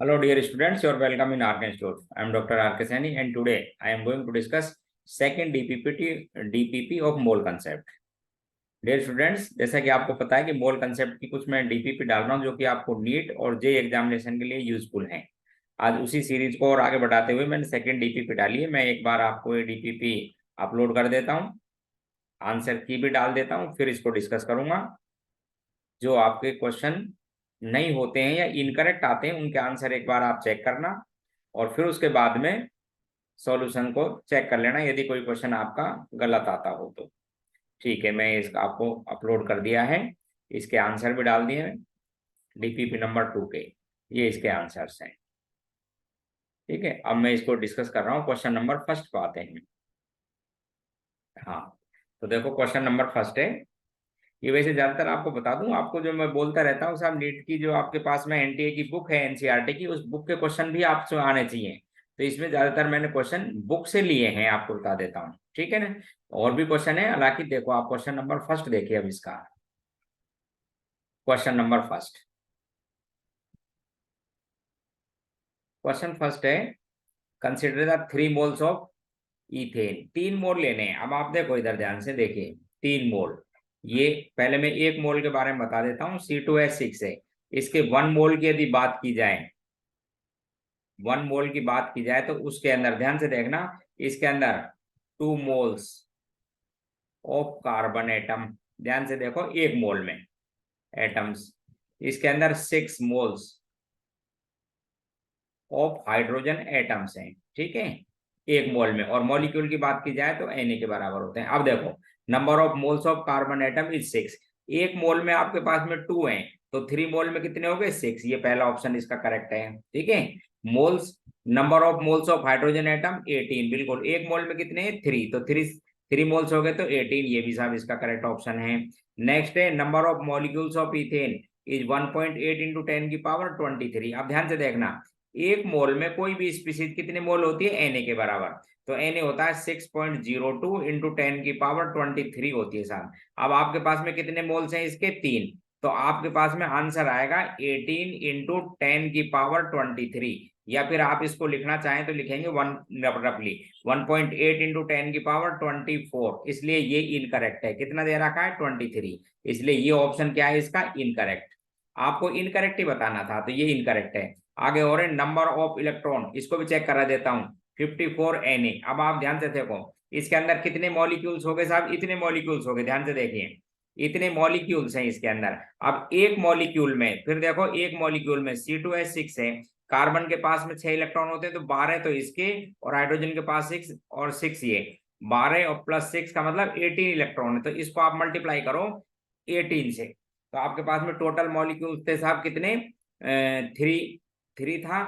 Hello, dear students. You are welcome in Arkan Store. I am Dr. R. K. Saini, and today I am going to discuss second DPP of mole concept. Dear students, जैसा कि आपको पता है कि मोल concept की कुछ मैं DPP डाल रहा हूँ जो कि आपको नीट और जे एग्जामिनेशन के लिए यूजफुल हैं। आज उसी सीरीज को और आगे बढ़ाते हुए मैंने सेकंड डीपीपी डाली है। मैं एक बार आपको ये डीपीपी अपलोड कर देता हूँ, आंसर की भी डाल देता हूँ, फिर इसको डिस्कस करूंगा। जो आपके क्वेश्चन नहीं होते हैं या इनकरेक्ट आते हैं उनके आंसर एक बार आप चेक करना और फिर उसके बाद में सॉल्यूशन को चेक कर लेना यदि कोई क्वेश्चन आपका गलत आता हो तो। ठीक है, मैं इसका आपको अपलोड कर दिया है, इसके आंसर भी डाल दिए हैं डीपीपी नंबर 2 के। ये इसके आंसर्स हैं। ठीक है, अब मैं इसको डिस्कस कर रहा हूँ। क्वेश्चन नंबर फर्स्ट पे आते हैं। हाँ, तो देखो क्वेश्चन नंबर फर्स्ट है। ये वैसे ज्यादातर आपको बता दूं, आपको जो मैं बोलता रहता हूँ साहब, नीट की जो आपके पास में एनटीए की बुक है, एनसीईआरटी की, उस बुक के क्वेश्चन भी आपसे आने चाहिए। तो इसमें ज्यादातर मैंने क्वेश्चन बुक से लिए हैं, आपको बता देता हूँ। ठीक है ना। और भी क्वेश्चन है, हालांकि देखो आप क्वेश्चन नंबर फर्स्ट देखिए। अब इसका question number first, question first है, consider the 3 moles of ethane. 3 mole लेने हैं। अब आप देखो इधर ध्यान से देखिए, 3 मोल। ये पहले मैं 1 मोल के बारे में बता देता हूँ, C2H6 है। इसके 1 मोल की यदि बात की जाए, 1 मोल की बात की जाए तो उसके अंदर ध्यान से देखना, इसके अंदर 2 मोल्स ऑफ कार्बन एटम। ध्यान से देखो, 1 मोल में एटम्स। इसके अंदर 6 मोल्स ऑफ हाइड्रोजन एटम्स हैं। ठीक है, 1 मोल में। और मॉलिक्यूल की बात की जाए तो Na के बराबर होते हैं। अब देखो, number of moles of carbon atom is 6। 1 मोल में आपके पास में 2 हैं, तो 3 मोल में कितने हो गए? 6। ये पहला ऑप्शन इसका करेक्ट है। ठीक है। Moles, number of moles of hydrogen atom 18, बिल्कुल। 1 मोल में कितने हैं? 3, तो 3 मोल्स हो गए तो 18। ये भी साहब इसका करेक्ट ऑप्शन है। नेक्स्ट है, number of molecules of ethane is 1.8 into 10 की पावर 23। अब ध्यान से देखना, 1 मोल में कोई भी स्पीशीज कितने मोल होती है? Na के बराबर। तो Na होता है 6.02 इंटू 10 की पावर 23 होती है साहब। अब आपके पास में कितने मोल्स हैं इसके? 3। तो आपके पास में आंसर आएगा 18 इंटू 10 की पावर 23। या फिर आप इसको लिखना चाहें तो लिखेंगे रफली 1.8 इंटू 10 की पावर 24। इसलिए ये इनकरेक्ट है। कितना दे रखा है? 23। इसलिए ये ऑप्शन क्या है इसका? इनकरेक्ट। आपको इनकरेक्ट ही बताना था, तो ये इनकरेक्ट है। आगे और नंबर ऑफ इलेक्ट्रॉन, इसको भी चेक करा देता हूँ, 54 Na। अब आप ध्यान से देखो, इसके अंदर कितने मॉलिक्यूल्स हो गए साहब? इतने मॉलिक्यूल्स हो गए। ध्यान से देखिए, इतने मॉलिक्यूल्स हैं इसके अंदर। अब एक मॉलिक्यूल में, फिर देखो, एक मॉलिक्यूल में C2H6 है, कार्बन के पास में 6 इलेक्ट्रॉन होते हैं, तो 12 तो इसके, और हाइड्रोजन के पास 6 और 6 ये, 12 और प्लस 6 का मतलब 18 इलेक्ट्रॉन है। तो इसको आप मल्टीप्लाई करो 18 से, तो आपके पास में टोटल मॉलिक्यूल्स थे साहब कितने? 3 था,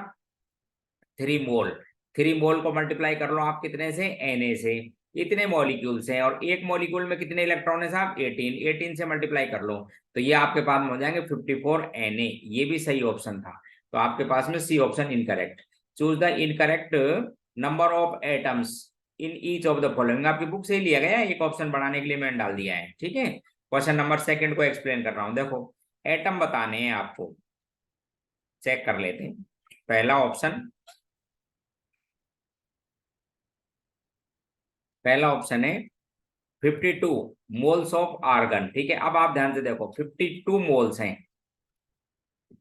3 मोल। 3 मोल को मल्टीप्लाई कर लो आप कितने से? Na से। इतने मॉलिक्यूल्स हैं, और एक मॉलिक्यूल में कितने इलेक्ट्रॉन है साहब? 18। 18 से मल्टीप्लाई कर लो तो ये आपके पास में हो जाएंगे 54 Na। ये भी सही ऑप्शन था। तो आपके पास में C option incorrect. Choose the incorrect number of atoms in each of the following. आपकी बुक से ही लिया गया है, एक ऑप्शन बढ़ाने के लिए मैंने डाल दिया है। ठीक है, क्वेश्चन नंबर सेकंड को एक्सप्लेन कर रहा हूं। देखो, एटम बताने हैं आपको, चेक कर लेते हैं। पहला ऑप्शन, पहला ऑप्शन है 52 मोल्स ऑफ आर्गन। ठीक है, अब आप ध्यान से देखो, 52 मोल्स हैं,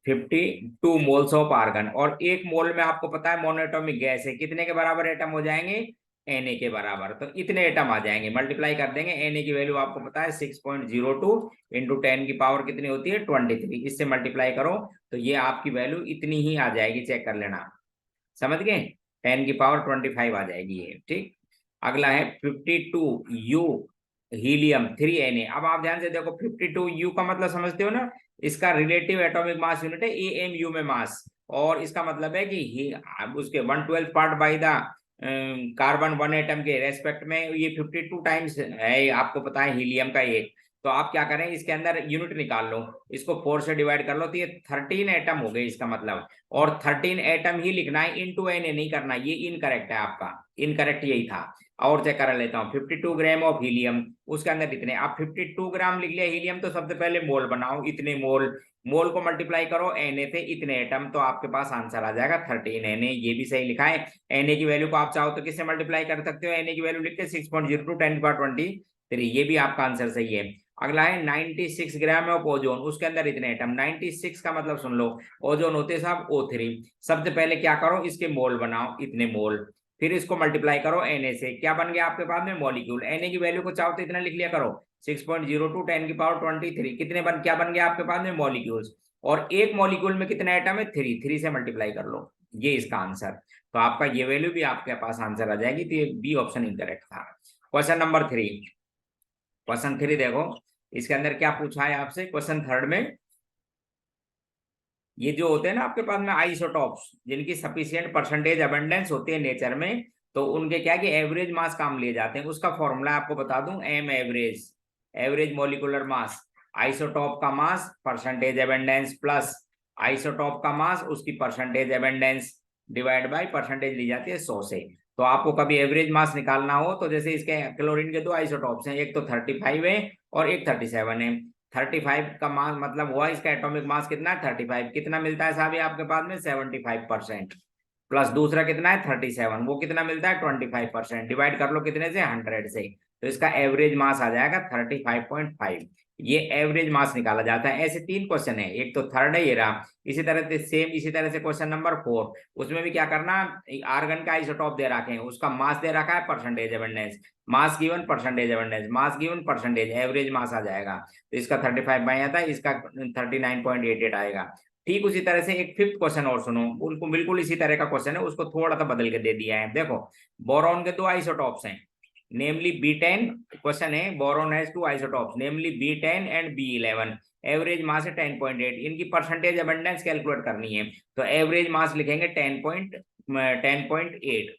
52 मोल्स ऑफ आर्गन। और 1 मोल में आपको पता है मोनोएटॉमिक गैस है, कितने के बराबर एटम हो जाएंगे? Na के बराबर। तो इतने एटम आ जाएंगे, मल्टीप्लाई कर देंगे। Na की वैल्यू आपको पता है 6.02 इंटू 10 की पावर कितनी होती है? 23। इससे मल्टीप्लाई करो तो ये आपकी वैल्यू इतनी ही आ जाएगी, चेक कर लेना। समझ गए? 10 की पावर 25 आ जाएगी ये। ठीक, अगला है 52 U हीलियम 3Na। अब आप ध्यान से देखो, 52U का मतलब समझते हो ना, इसका रिलेटिव एटॉमिक मास यूनिट है AMU में मास। और इसका मतलब है कि उसके 1/12 part by the carbon 1 atom के रेस्पेक्ट में ये 52 टाइम्स है, आपको पता है हीलियम का ये। तो आप क्या करें, इसके अंदर यूनिट निकाल लो, इसको 4 से डिवाइड कर लो, तो ये 13 एटम हो गए इसका मतलब। और 13 एटम ही लिखना है, इनटू Na नहीं करना। ये इनकरेक्ट है आपका, इनकरेक्ट यही था। और चेक कर लेता हूँ, 52 ग्राम ऑफ हीलियम, उसके अंदर इतने, आप 52 ग्राम लिख लिया हीलियम, तो सबसे पहले मोल बनाओ, इतने मोल, मोल को मल्टीप्लाई करो Na से, इतने एटम, तो आपके पास आंसर आ जाएगा 13 Na। ये भी सही लिखा है। Na की वैल्यू को आप चाहो तो किससे मल्टीप्लाई कर सकते हो, Na की वैल्यू लिख के 6.02 10⁻23, ये भी आपका आंसर सही है। अगला है 96 ग्राम ऑफ ओजोन, उसके अंदर इतने एटम, 96 का मतलब सुन लो, ओजोन होते साहब O3। सबसे पहले क्या करो, इसके मोल बनाओ, इतने मोल, फिर इसको मल्टीप्लाई करो Na से, क्या बन गया आपके पास में, मॉलिक्यूल। Na की वैल्यू को चाहो तो इतना लिख लिया करो, 6.02 10⁻23, कितने क्या बन गया आपके पास में, मॉलिक्यूल्स। और एक मॉलिक्यूल में कितना एटम है, 3 से मल्टीप्लाई कर लो, ये इसका आंसर। तो आपका ये वैल्यू भी आपके पास आंसर आ जाएगी। तो ये बी ऑप्शन इनकरेक्ट था। क्वेश्चन नंबर 3, क्वेश्चन 3 देखो, इसके अंदर क्या पूछा है आपसे, क्वेश्चन 3 में, ये जो होते हैं ना आपके पास में आइसोटॉप्स, जिनकी सफिशिएंट परसेंटेज अबंडेंस होती है नेचर में, तो उनके क्या कि एवरेज मास काम लिए जाते हैं। उसका फॉर्मूला आपको बता दूं, M average, average molecular mass, isotope का mass percentage abundance plus isotope का मास उसकी percentage abundance divide by percentage ली जाती है 100 से। तो आपको कभी एवरेज मास निकालना हो तो जैसे इसके क्लोरीन के दो आइसोटॉप्स हैं, एक तो 35 है और एक 37 है। 35 का मास मतलब हुआ, इसका एटॉमिक मास कितना है 35, कितना मिलता है साहब ये आपके पास में 75%, प्लस दूसरा कितना है 37, वो कितना मिलता है 25%, डिवाइड कर लो कितने से 100 से, तो इसका एवरेज मास आ जाएगा 35.5। ये एवरेज मास निकाला जाता है। ऐसे 3 क्वेश्चन है, एक तो थर्ड है ये रहा, इसी तरह से सेम, इसी तरह से क्वेश्चन नंबर 4, उसमें भी क्या करना, आर्गन का आइसोटॉप दे रखे हैं, उसका मास दे रखा है percentage abundance, mass given percentage abundance, mass given percentage, average mass आ जाएगा। तो इसका 35 बाई आता है, इसका 39.88 आएगा। ठीक उसी तरह से एक 5th क्वेश्चन और सुनो, बिल्कुल बिल्कुल इसी तरह का क्वेश्चन है, उसको थोड़ा सा बदल के दे दिया है। देखो, बोरॉन के 2 आइसोटॉप्स हैं, नेमली B10, क्वेश्चन है boron has 2 isotopes namely B10 and B11, average mass है 10.8, इनकी परसेंटेज अबंडेंस कैलकुलेट करनी है। तो एवरेज मास लिखेंगे 10.8,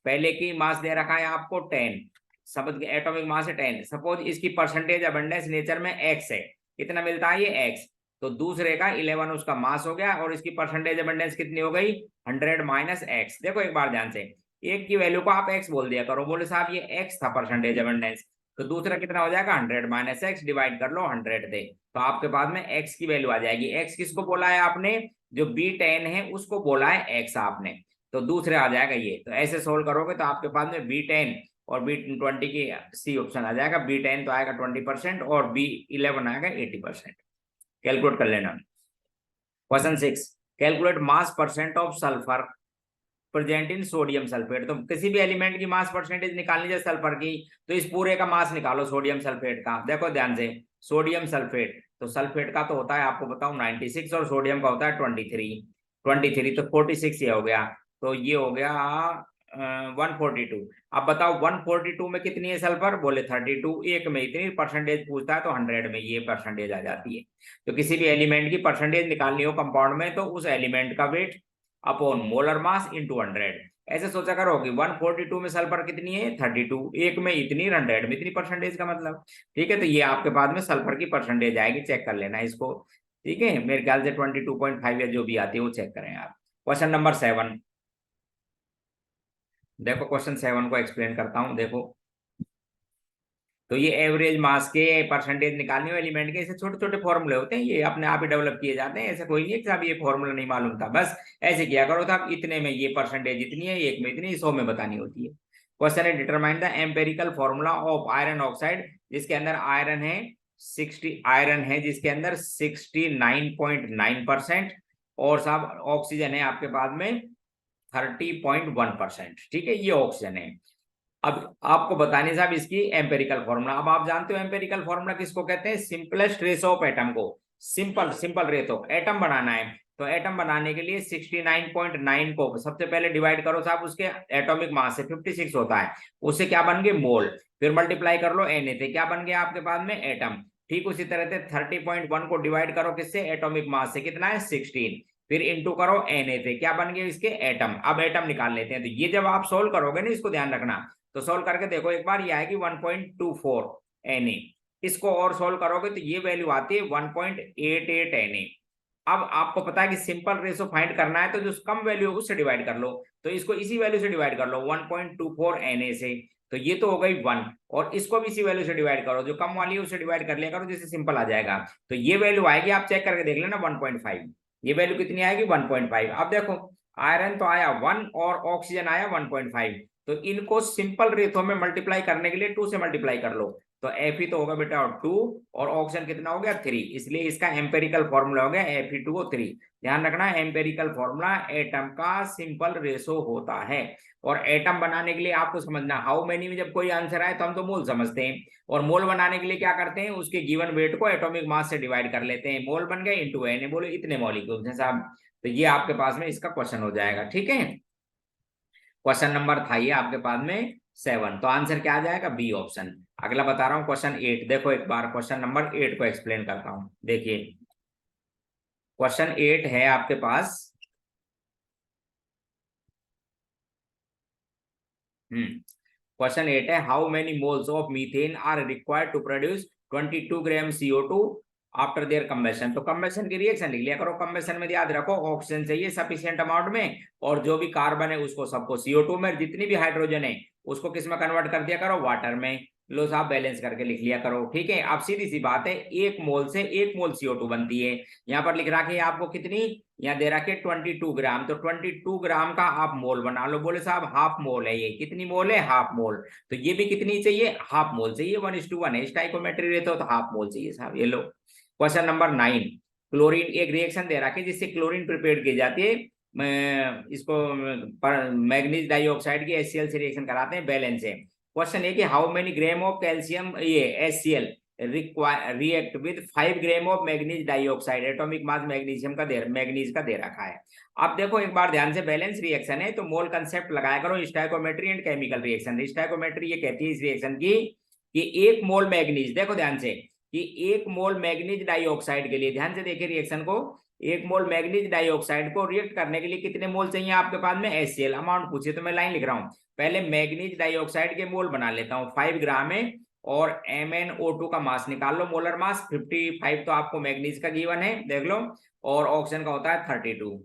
पहले की मास दे रखा है आपको 10, सब एटॉमिक मास है 10, सपोज इसकी परसेंटेज अबंडेंस नेचर में x है, कितना मिलता है ये x, तो दूसरे का 11 उसका मास हो गया और इसकी परसेंटेज अबंडेंस कितनी हो गई 100 माइनस एक्स। देखो एक बार ध्यान से, एक की वैल्यू को आप x बोल दिया करो, बोले साहब ये x था परसेंटेज अबंडेंस, तो दूसरा कितना हो जाएगा 100 माइनस एक्स, डिवाइड कर लो 100 से, तो आपके पास में x की वैल्यू आ जाएगी। x किसको बोला है आपने, जो B10 है उसको बोला है x आपने, तो दूसरे आ जाएगा ये। तो ऐसे सोल्व करोगे तो आपके पास में B10 और B20 की सी ऑप्शन आ जाएगा, B10 तो आएगा 20% और B11 आएगा 80%। कैलकुलेट कर लेना। Question 6, calculate mass percent of sulphur present in sodium sulphate. तो किसी भी एलिमेंट की मास परसेंटेज निकालनी है सल्फर की, तो इस पूरे का मास निकालो सोडियम सल्फेट का। देखो ध्यान से, सोडियम सल्फेट, तो सल्फेट का तो होता है आपको बताऊं 96 और सोडियम का होता है 23, तो 46 ये हो गया, तो ये हो गया 142। अब बताओ 142 में कितनी है सल्फर, बोले 32, एक में इतनी परसेंटेज पूछता है तो 100 में ये परसेंटेज आ जाती है। तो किसी भी एलिमेंट की परसेंटेज निकालनी हो कंपाउंड में, तो उस एलिमेंट का weight upon molar mass into 100, ऐसे सोचा करो कि 142 में सल्फर कितनी है 32, एक में इतनी 100 में इतनी परसेंटेज का मतलब। ठीक है, तो ये आपके पास में सल्फर की परसेंटेज आएगी, चेक कर लेना इसको। ठीक है, मेरे ख्याल से 22.5 या जो भी आती है वो चेक करें आप। क्वेश्चन नंबर 7, देखो क्वेश्चन 7 को एक्सप्लेन करता हूं। देखो, तो ये एवरेज मास के परसेंटेज निकालने वाले एलिमेंट के ऐसे छोटे छोटे फॉर्मूले होते हैं, ये अपने आप ही डेवलप किए जाते हैं, ऐसे कोई नहीं है कि साहब ये फॉर्मूला नहीं मालूम था, बस ऐसे किया करो था, इतने में ये परसेंटेज इतनी है, एक में इतनी, 100 में बतानी होती है। क्वेश्चन है determine the empirical formula of iron oxide, जिसके अंदर आयरन है 60, आयरन है जिसके अंदर 69.9%, और साहब ऑक्सीजन है आपके पास में 30.1%। ठीक है, ये ऑक्सीजन है। अब आपको बताने साहब इसकी एम्पेरिकल फॉर्मूला, अब आप जानते हो एम्पेरिकल फॉर्मूला किसको कहते हैं, सिंपलेस्ट रेशो ऑफ एटम को, सिंपल रेशो एटम बनाना है, तो एटम बनाने के लिए 69.9 को सबसे पहले डिवाइड करो साहब उसके एटॉमिक मास से, 56 होता है, उससे क्या बन गए मोल, फिर मल्टीप्लाई कर लो Na से, क्या बन गया आपके पास में एटम। ठीक उसी तरह से 30.1 को डिवाइड करो किससे, एटॉमिक मास से, कितना है 16, फिर इंटू करो Na से, क्या बन गए इसके एटम। अब एटम निकाल लेते हैं, तो ये जब आप सोल्व करोगे ना, इसको ध्यान रखना, तो सोल्व करके देखो एक बार, ये आएगी 1.24 Na, इसको और सोल्व करोगे तो ये वैल्यू आती है 1.88 Na। अब आपको पता है कि सिंपल रेशो फाइंड करना है, तो जो कम वैल्यू है उससे डिवाइड कर लो, तो इसको इसी वैल्यू से डिवाइड कर लो 1.24 Na से, तो ये तो हो गई 1, और इसको भी इसी वैल्यू से डिवाइड करो, जो कम वाली है उससे डिवाइड कर लिया करो, जिससे सिंपल आ जाएगा। तो ये वैल्यू आएगी, आप चेक करके देख लेना 1.5, ये वैल्यू कितनी आएगी 1.5। अब देखो आयरन तो आया 1 और ऑक्सीजन आया 1.5, तो इनको सिंपल रेथों में मल्टीप्लाई करने के लिए 2 से मल्टीप्लाई कर लो, तो Fe तो होगा बेटा 2, और ऑक्सीजन कितना हो गया 3, इसलिए इसका एम्पेरिकल फॉर्मूला हो गया Fe2O3। ध्यान रखना एम्पेरिकल फॉर्मूला एटम का सिंपल रेशो होता है, और एटम बनाने के लिए आपको समझना हाउ मेनी में जब कोई आंसर आए तो हम तो मोल समझते हैं, और मोल बनाने के लिए क्या करते हैं, उसके गिवन वेट को एटॉमिक मास से डिवाइड कर लेते हैं, मोल बन गए इनटू एन, बोलो इतने मॉलिक्यूल्स हैं साहब। तो ये आपके पास में इसका क्वेश्चन हो जाएगा, ठीक है। क्वेश्चन नंबर था ये आपके पास में 7, तो आंसर क्या आ जाएगा बी ऑप्शन। अगला बता रहा हूं क्वेश्चन 8, देखो एक बार क्वेश्चन नंबर 8 को एक्सप्लेन करता हूं, देखिए क्वेश्चन 8 है आपके पास। क्वेश्चन 8 है how many moles of methane are required to produce 22 gram CO2 after their combustion. तो कंबेशन की रिएक्शन लिख लिया करो, कंबेशन में याद रखो ऑक्सीजन चाहिए सफिशिएंट अमाउंट में, और जो भी कार्बन है उसको सबको CO2 में, जितनी भी हाइड्रोजन है उसको किस में कन्वर्ट कर दिया करो, वाटर में। लो साहब बैलेंस करके लिख लिया करो, ठीक है। अब सीधी सी बात है, एक मोल से 1 मोल CO2 बनती है। यहाँ पर लिख रखी है आपको कितनी, यहाँ दे रखी है 22 ग्राम, तो 22 ग्राम का आप मोल बना लो, बोले साहब हाफ मोल है ये, कितनी मोल है हाफ मोल, तो ये भी कितनी चाहिए हाफ मोल चाहिए, 1:1 है, स्टाइकोमेट्री रहता हो तो हाफ मोल चाहिए साहब। ये लो क्वेश्चन नंबर 9, क्लोरीन एक रिएक्शन दे रखी है जिससे क्लोरीन प्रिपेयर की जाती है, इसको मैग्नीज डाइऑक्साइड की HCl से रिएक्शन कराते हैं, बैलेंस है। क्वेश्चन है कि how many gram of calcium ये HCl react with 5 gram of manganese dioxide, atomic mass magnesium का मैग्नीज का दे रखा है। अब देखो एक बार ध्यान से, बैलेंस रिएक्शन है तो मोल कंसेप्ट लगाया करो, stoichiometry and chemical reaction. Stoichiometry ये कहती है इस रिएक्शन की कि 1 मोल मैग्नीज, देखो ध्यान से कि 1 मोल मैग्नीज डाइऑक्साइड के लिए, ध्यान से देखिए रिएक्शन को, 1 मोल मैग्नीज डाइऑक्साइड को रिएक्ट करने के लिए कितने मोल चाहिए आपके पास में HCl, अमाउंट पूछे तो मैं लाइन लिख रहा हूं। पहले मैग्नीज डाइऑक्साइड के मोल बना लेता हूं, 5 ग्राम है, और MnO2 का मास निकाल लो, मोलर मास 55 तो आपको मैग्नीज का गिवन है देख लो, और ऑक्सीजन का होता है 32,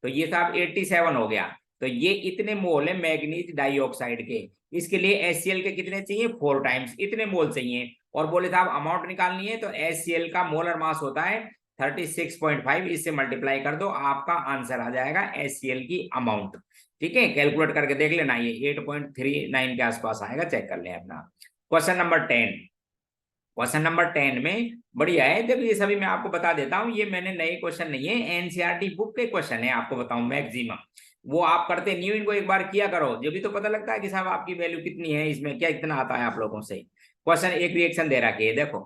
तो ये साहब 87 हो गया। तो ये इतने मोल है मैग्नीज डाइऑक्साइड के, इसके लिए HCl के कितने चाहिए 4 टाइम्स इतने मोल चाहिए, और बोले साहब अमाउंट निकालनी है तो HCl का मोलर मास होता है 36.5, इससे मल्टीप्लाई कर दो, आपका आंसर आ जाएगा HCl की अमाउंट, ठीक है। कैलकुलेट करके देख लेना, ये 8.39 के आसपास आएगा, चेक कर लें अपना। क्वेश्चन नंबर 10, क्वेश्चन नंबर 10 में बढ़िया है, देखो ये सभी मैं आपको बता देता हूं, ये मैंने नए क्वेश्चन नहीं है, NCERT बुक के क्वेश्चन है, आपको बताऊं मैक्सिमम वो आप करते नहीं हो, इनको एक बार किया करो, जब भी तो पता लगता है कि साहब आपकी वैल्यू कितनी है, इसमें क्या इतना आता है आप लोगों से। क्वेश्चन एक रिएक्शन दे रखी है, देखो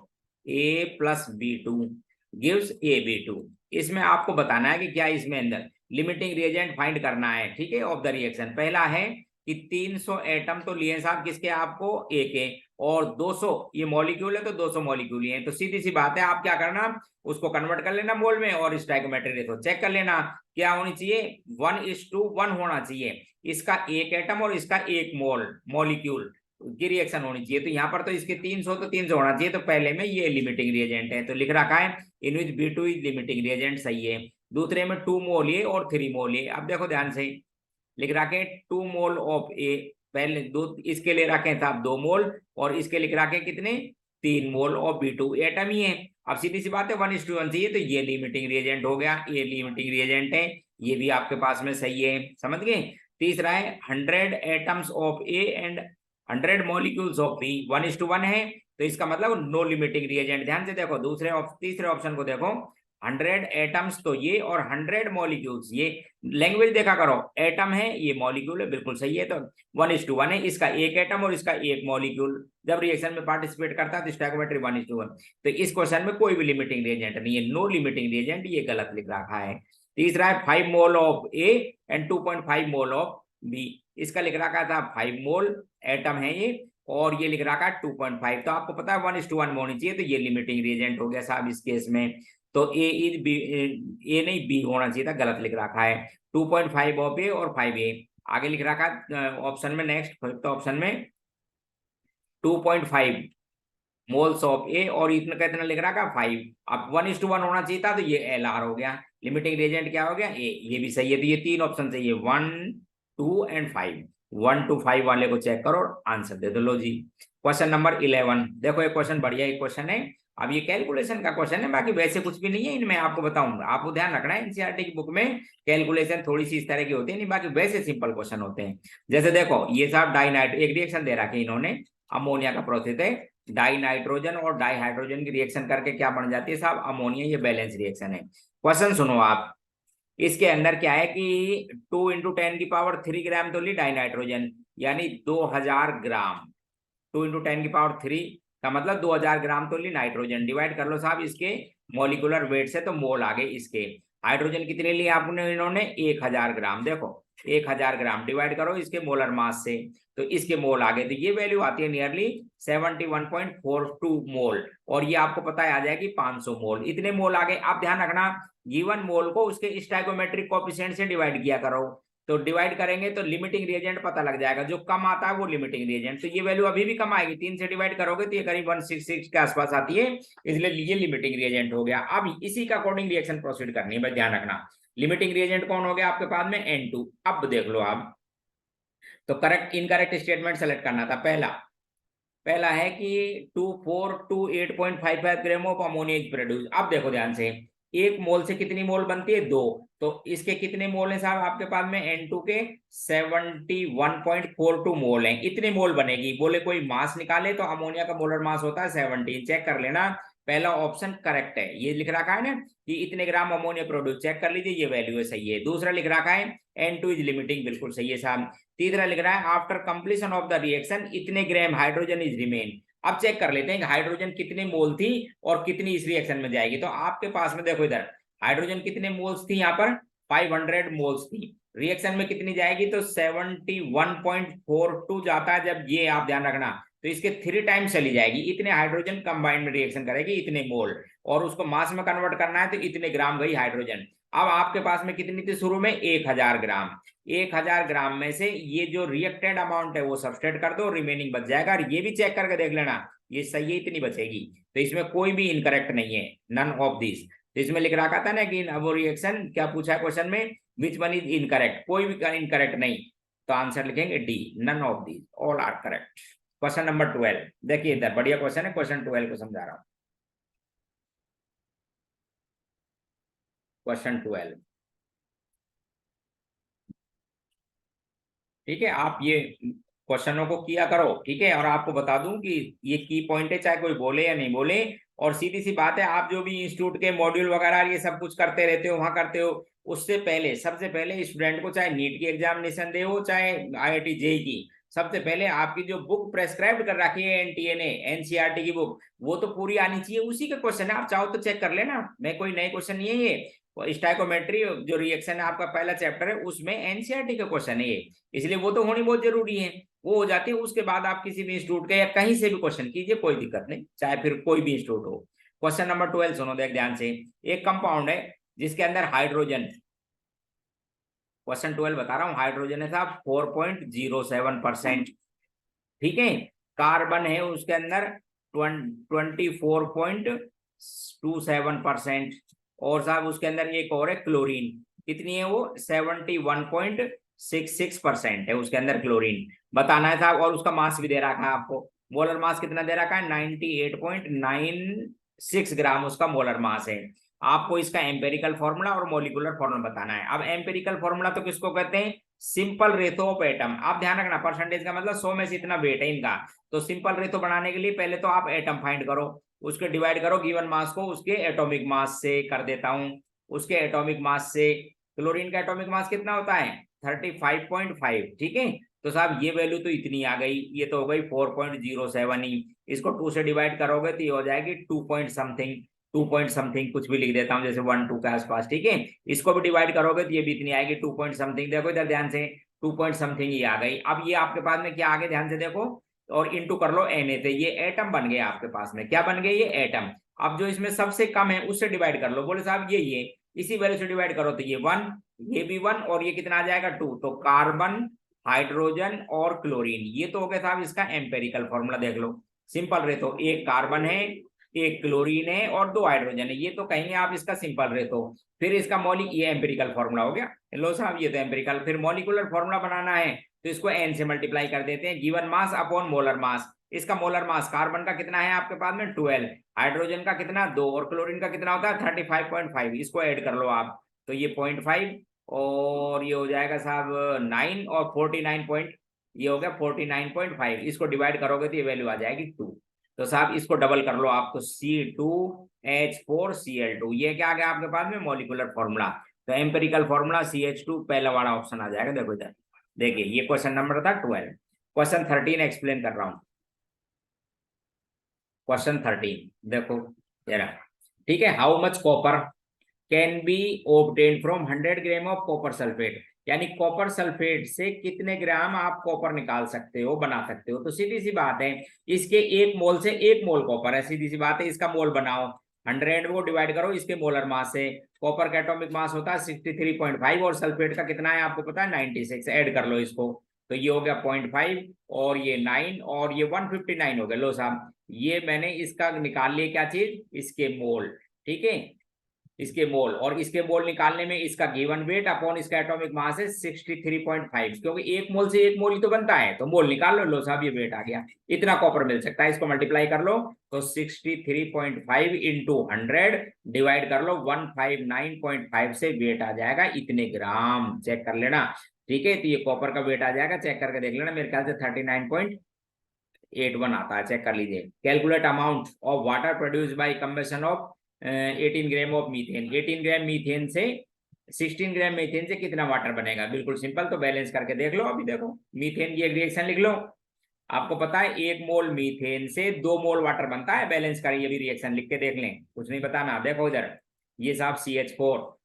A+B2 गिव्स AB2, इसमें आपको बताना है कि क्या इसमें अंदर लिमिटिंग रिएजेंट फाइंड करना है, ठीक है, ऑफ द रिएक्शन। पहला है कि 300 एटम तो लिए साहब किसके, आपको A के, और 200 ये मॉलिक्यूल है तो 200 मॉलिक्यूल है, तो सीधी सी बात है, आप क्या करना उसको कन्वर्ट कर लेना मोल में, और स्टाइकोमेट्री रेशो चेक कर लेना क्या होनी चाहिए, 1:1 होना चाहिए, इसका 1 एटम और इसका 1 मोल मॉलिक्यूल की रिएक्शन होनी चाहिए। तो यहाँ पर तो इसके 300 तो 300 होना चाहिए, तो पहले में ये लिमिटिंग रिएजेंट है तो लिख रखा है इन विच B2 इज लिमिटिंग रिएजेंट, सही है। दूसरे में 2 मोल ये और 3 मोल ये, अब देखो ध्यान से लिख रखे 2 मोल ऑफ A, पहले दो इसके लिए रखे था 2 मोल, और इसके लिख रखे कितने 3 मोल ऑफ B2, एटम ही है। अब सीधी सी बात है 1:1 चाहिए, तो ये लिमिटिंग रिएजेंट हो गया, ये लिमिटिंग रिएजेंट है, ये भी आपके पास में सही है, समझ गए। तीसरा है 100 atoms of A and 100 molecules of B, 1:1 है, तो इसका मतलब नो लिमिटिंग रिएजेंट। ध्यान से देखो तीसरे ऑप्शन को देखो, 100 एटम्स तो ये और 100 मॉलिक्यूल्स ये, लैंग्वेज देखा करो, एटम है ये मॉलिक्यूल है, बिल्कुल सही है, तो 1:1 है, इसका 1 एटम और इसका 1 मॉलिक्यूल जब रिएक्शन में पार्टिसिपेट करता है तो स्टोइकोमेट्री 1:1। तो इस क्वेश्चन में कोई भी लिमिटिंग रिएजेंट नहीं है, नो लिमिटिंग रिएजेंट, ये गलत लिख रखा है। तीसरा है 5 mole of A and 2.5 mole of B, इसका लिख रखा था 5 मोल एटम है ये, और ये लिख रखा है 2.5, तो आपको पता है 1:1 में होनी चाहिए, तो ये लिमिटिंग रिएजेंट हो गया साहब इस केस में। तो ए नहीं B होना चाहिए था, गलत लिख रखा है, 2.5 ऑफ A और 5A। आगे लिख रखा है ऑप्शन में, नेक्स्ट फिफ्थ ऑप्शन में 2.5 मोल्स ऑफ A, और इतना कितना लिख रखा 5, अब 1:1 होना चाहिए था, तो ये LR हो गया, लिमिटिंग रिएजेंट क्या हो गया A, ये भी सही है, तो ये 3 ऑप्शन चाहिए 1, 2 एंड 5। 1 to 5 वाले को चेक करो और आंसर दे दो। लो जी, क्वेश्चन नंबर 11 देखो, एक क्वेश्चन बढ़िया एक क्वेश्चन है। अब ये कैलकुलेशन का क्वेश्चन है, बाकी वैसे कुछ भी नहीं है इनमें, आपको बताऊंगा। आपको ध्यान रखना है एनसीईआरटी की बुक में कैलकुलेशन थोड़ी सी इस तरह की होती है, नहीं बाकी वैसे सिंपल क्वेश्चन होते हैं। जैसे देखो ये साहब डाइनाइट एक रिएक्शन दे रखी है इन्होंने, अमोनिया का प्रोसेस है, डाई नाइट्रोजन और डाई हाइड्रोजन की रिएक्शन करके क्या बन जाती है साहब, अमोनिया। ये बैलेंस रिएक्शन है। क्वेश्चन सुनो आप, इसके अंदर क्या है कि 2 × 10³ ग्राम तो ली डाई नाइट्रोजन, यानी 2000 ग्राम। 2 × 10³ का मतलब 2000 ग्राम तो ली नाइट्रोजन, डिवाइड कर लो साहब इसके मॉलिक्यूलर वेट से, तो मोल आ गए इसके। हाइड्रोजन कितने लिए आपने, इन्होंने 1000 ग्राम। देखो 1000 ग्राम डिवाइड करो इसके मोलर मास से, तो इसके मोल आ गए, तो ये वैल्यू आती है नियरली 71.42 मोल, और ये आपको पता है आ जाएगी 500 मोल। इतने मोल आ गए। आप ध्यान रखना, गिवन मोल को उसके स्टोइकोमेट्रिक कोएफिशिएंट से डिवाइड किया करो, तो डिवाइड करेंगे तो लिमिटिंग रिएजेंट पता लग जाएगा, जो कम आता है वो लिमिटिंग रिएजेंट। तो ये वैल्यू अभी भी कम आएगी, 3 से डिवाइड करोगे तो ये करीब 166 के आसपास आती है, इसलिए ये लिमिटिंग रिएजेंट हो गया। अब इसी का अकॉर्डिंग रिएक्शन प्रोसीड करनी है, बस ध्यान रखना। लिमिटिंग रिएजेंट कौन हो गया आपके पास में, N2। अब देख लो आप, तो करेक्ट इनकरेक्ट स्टेटमेंट सेलेक्ट करना था। पहला है कि 2428.55 gram of ammonia is produce. अब देखो ध्यान से, एक मोल से कितनी मोल बनती है, 2, तो इसके कितने मोल हैं साहब आपके पास में, N2 के 71.42 मोल हैं। इतने मोल बनेगी, बोले कोई मास निकाले तो अमोनिया का मोलर मास होता है 17, चेक कर लेना। पहला ऑप्शन करेक्ट है, ये लिख रखा है ना कि इतने ग्राम अमोनिया प्रोड्यूस, चेक कर लीजिए ये वैल्यू है, सही है। दूसरा लिख रखा है N2 इज लिमिटिंग, बिल्कुल सही है साहब। तीसरा लिख रहा है after completion of the reaction इतने ग्राम हाइड्रोजन इज रिमेन। अब चेक कर लेते हैं कि हाइड्रोजन कितने मोल थी और कितनी इस रिएक्शन में जाएगी। तो आपके पास में देखो इधर हाइड्रोजन कितने मोल्स थी, यहाँ पर 500 मोल्स थी, रिएक्शन में कितनी जाएगी, तो 71.42 जाता है जब, ये आप ध्यान रखना, तो इसके 3 टाइम्स चली जाएगी। इतने हाइड्रोजन कंबाइंड में रिएक्शन करेगी, इतने मोल, और उसको मास में कन्वर्ट करना है तो इतने ग्राम गई हाइड्रोजन। अब आपके पास में कितनी थी शुरू में, 1000 ग्राम। 1000 ग्राम में से ये जो रिएक्टेड अमाउंट है वो सबस्ट्रेट कर दो, रिमेनिंग बच जाएगा। और ये भी चेक करके देख लेना ये सही है, इतनी बचेगी, तो इसमें कोई भी इनकरेक्ट नहीं है, नन ऑफ दिस। तो इसमें लिख रखा था ना कि वो रिएक्शन क्या पूछा है क्वेश्चन में, विच वन इज इनकरेक्ट, कोई भी इनकरेक्ट नहीं, तो आंसर लिखेंगे D, none of this, all are correct. Question number 12 देखिए इधर, बढ़िया क्वेश्चन है, क्वेश्चन 12 को समझा रहा हूं। क्वेश्चन 12, ठीक है, आप ये क्वेश्चनों को किया करो, ठीक है। और आपको बता दूं कि ये की पॉइंट है, चाहे कोई बोले या नहीं बोले। और सीधी सी बात है, आप जो भी इंस्टीट्यूट के मॉड्यूल वगैरह ये सब कुछ करते रहते हो, वहां करते हो, उससे पहले सबसे पहले स्टूडेंट को, चाहे नीट की एग्जामिनेशन दे हो, चाहे IIT जेई की, सबसे पहले आपकी जो बुक प्रेस्क्राइब कर रखी है NTA ने, NCERT की बुक, वो तो पूरी आनी चाहिए, उसी के क्वेश्चन है। आप चाहो तो चेक कर लेना, मैं कोई नए क्वेश्चन नहीं है ये। स्टाइकोमेट्री जो रिएक्शन है आपका पहला चैप्टर है, उसमें NCERT के क्वेश्चन है ये, इसलिए वो तो होनी बहुत जरूरी है। वो हो जाती है, उसके बाद आप किसी भी इंस्टीट्यूट के या कहीं से भी क्वेश्चन कीजिए, कोई दिक्कत नहीं, चाहे फिर कोई भी इंस्टीट्यूट हो। क्वेश्चन नंबर 12 सुनो देख ध्यान से। एक कंपाउंड है जिसके अंदर हाइड्रोजन, क्वेश्चन 12 बता रहा हूं, हाइड्रोजन है साहब 4.07%, ठीक है। कार्बन है उसके अंदर 24.27%, और साहब उसके अंदर एक और है क्लोरीन, कितनी है वो, 71.66% है उसके अंदर क्लोरीन, बताना है साहब। और उसका मास भी दे रखा है आपको, मोलर मास कितना दे रखा है, 98.96 ग्राम उसका मोलर मास है। आपको इसका एम्पेरिकल फॉर्मूला और मॉलिक्यूलर फॉर्मूला बताना है। अब एम्पेरिकल फॉर्मूला तो किसको कहते हैं, सिंपल रेथो ऑफ एटम। आप ध्यान रखना, परसेंटेज का मतलब 100 में से इतना वेट है इनका, तो सिंपल रेथो बनाने के लिए पहले तो आप एटम फाइंड करो, उसके डिवाइड करो गिवन मास को उसके एटॉमिक मास से, कर देता हूं, उसके एटॉमिक मास से। क्लोरीन का एटॉमिक मास कितना होता है, 35.5, ठीक है। तो साहब ये वैल्यू तो इतनी आ गई, ये तो हो गई 4.07 ही। इसको 2 से डिवाइड करोगे तो ये हो जाएगी 2 पॉइंट समथिंग, 2 पॉइंट समथिंग कुछ भी लिख देता हूं, जैसे 1 2 के आसपास, ठीक है। इसको भी डिवाइड करोगे तो ये भी इतनी आएगी 2 पॉइंट समथिंग। देखो इधर ध्यान से, 2 पॉइंट समथिंग ही आ गई। अब ये आपके पास में क्या आ गया, ध्यान से देखो, और इंटू कर लो Na से, ये एटम बन गया आपके पास में, क्या बन गए ये एटम। अब जो इसमें सबसे कम है उससे डिवाइड कर लो, बोले साहब ये इसी वैल्यू से डिवाइड करो तो ये 1, ये भी 1, और ये कितना आ जाएगा 2, तो कार्बन, हाइड्रोजन और क्लोरीन, ये तो हो गया साहब इसका एम्पेरिकल फॉर्मूला। देख लो सिंपल रहे, तो एक कार्बन है, एक क्लोरीन है और 2 हाइड्रोजन है, ये तो कहेंगे आप इसका सिंपल रेतो। फिर इसका ये एम्पिरिकल फॉर्मूला हो गया। लो साहब ये तो एम्पिरिकल। फिर मॉलिक्यूलर फॉर्मूला बनाना है तो इसको n से मल्टीप्लाई कर देते हैं, given mass upon molar mass. इसका मोलर मास कार्बन का कितना है आपके पास में 12, हाइड्रोजन का कितना 2 और क्लोरीन का कितना होता है 35.5। इसको ऐड कर लो आप, तो ये 0.5 और ये हो जाएगा साहब 9 और 49 ये हो गया 49.5। इसको डिवाइड करोगे तो ये वैल्यू आ जाएगी 2। तो साहब इसको डबल कर लो आप, तो C2H4Cl2, ये क्या आ गया आपके पास में मॉलिक्यूलर फॉर्मूला। तो एम्पिरिकल फॉर्मूला CH2 पहला वाला ऑप्शन आ जाएगा। देखो इधर देखिए, ये क्वेश्चन नंबर था 12। क्वेश्चन 13 एक्सप्लेन कर रहा हूं। क्वेश्चन 13 देखो जरा, ठीक है। How much copper can be obtain from 100 gram of copper sulphate, यानी कॉपर सल्फेट से कितने ग्राम आप कॉपर निकाल सकते हो, बना सकते हो। तो सीधी सी बात है, इसके 1 मोल से 1 मोल कॉपर है, सीधी सी बात है। इसका मोल बनाओ, 100 को डिवाइड करो इसके मोलर मास से। कॉपर का एटॉमिक मास होता है 63.5 और सल्फेट का कितना है आपको पता है 96। ऐड कर लो इसको, तो ये हो गया 0.5 और ये 9 और ये 159 हो गया। लो साहब ये मैंने इसका निकाल लिया क्या चीज, इसके मोल, ठीक है, इसके मोल। और इसके मोल निकालने में इसका गिवन वेट अपॉन इसका एटॉमिक मास है 63.5, क्योंकि 1 मोल से 1 मोल ही तो बनता है, तो मोल निकाल लो। लो साहब ये वेट आ गया, इतना कॉपर मिल सकता है। इसको मल्टीप्लाई कर लो, तो 63.5 इंटू 100 डिवाइड कर लो 159.5 से वेट आ जाएगा इतने ग्राम। चेक कर लेना, ठीक है। तो ये कॉपर का वेट आ जाएगा, चेक करके देख लेना, मेरे ख्याल से 39.81 आता है, चेक कर लीजिए। Calculate amount of water produce by combustion of 18 gram of methane. 18 gram methane से 16 ग्राम मीथेन से कितना वाटर बनेगा, बिल्कुल सिंपल। तो बैलेंस करके देख लो। अभी देखो मीथेन की एक रिएक्शन लिख लो, आपको पता है 1 मोल मीथेन से 2 मोल वाटर बनता है। बैलेंस करें, ये भी रिएक्शन लिख के देख लें, कुछ नहीं बताना। देखो इधर ये साहब CH4,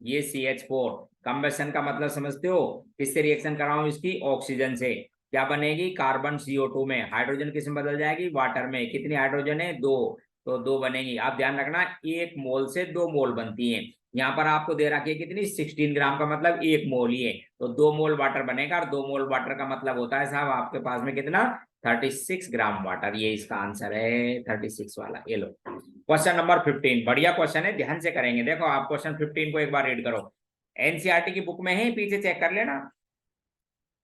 ये CH4 कंबशन का मतलब समझते हो, किससे रिएक्शन कर रहा हूं, इसकी ऑक्सीजन से। क्या बनेगी, कार्बन CO2 में, हाइड्रोजन किसमें बदल जाएगी, वाटर में। कितनी हाइड्रोजन है 2, तो 2 बनेगी। आप ध्यान रखना 1 मोल से 2 मोल बनती है। यहाँ पर आपको दे रखी है कितनी 16 ग्राम, का मतलब 1 मोल ही है, तो 2 मोल वाटर बनेगा। और 2 मोल वाटर का मतलब होता है साहब आपके पास में कितना 36 ग्राम वाटर। ये इसका आंसर है 36 वाला। ये लो क्वेश्चन नंबर 15, बढ़िया क्वेश्चन है, ध्यान से करेंगे। देखो आप क्वेश्चन 15 को एक बार रीड करो, एनसीईआरटी की बुक में है, पीछे चेक कर लेना।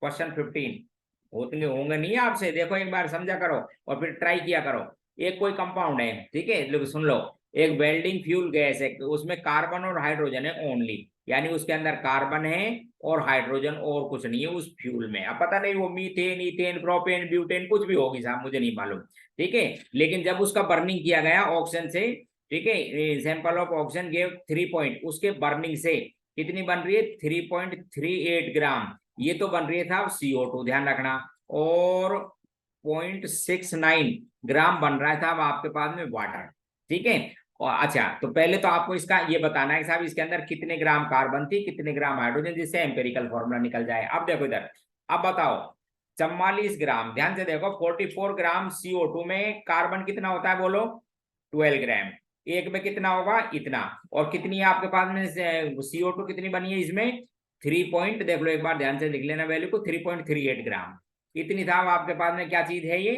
क्वेश्चन 15 उतने होंगे नहीं आपसे, देखो एक बार समझा करो और फिर ट्राई किया करो। एक कोई कंपाउंड है, ठीक है, लोग सुन लो। एक वेल्डिंग फ्यूल गैस है, उसमें कार्बन और हाइड्रोजन है ओनली, यानी उसके अंदर कार्बन है और हाइड्रोजन और कुछ नहीं है उस फ्यूल में। अब पता नहीं वो मीथेन, इथेन, प्रोपेन, ब्यूटेन कुछ भी होगी साहब, मुझे नहीं मालूम, ठीक है। लेकिन जब उसका बर्निंग किया गया ऑक्सीजन से, ठीक है, sample of oxygen gave 3 point, उसके बर्निंग से कितनी बन रही है 3.38 ग्राम। ये तो बन रही है साहब CO2, ध्यान रखना। और 0.69 ग्राम बन रहा है साहब आपके पास में वाटर, ठीक है। और अच्छा, तो पहले तो आपको इसका ये बताना है साहब इसके अंदर कितने ग्राम कार्बन थी, कितने ग्राम हाइड्रोजन, जिससे एम्पेरिकल फॉर्मूला निकल जाए। अब देखो इधर, अब बताओ 44 ग्राम, ध्यान से देखो 44 ग्राम CO2 में कार्बन कितना होता है बोलो 12 ग्राम। एक में कितना होगा इतना, और कितनी है आपके पास में CO2 कितनी बनी है इसमें 3 पॉइंट, देख लो एक बार ध्यान से लिख लेना वैल्यू को, 3.38 ग्राम। इतनी था आपके पास में क्या चीज है ये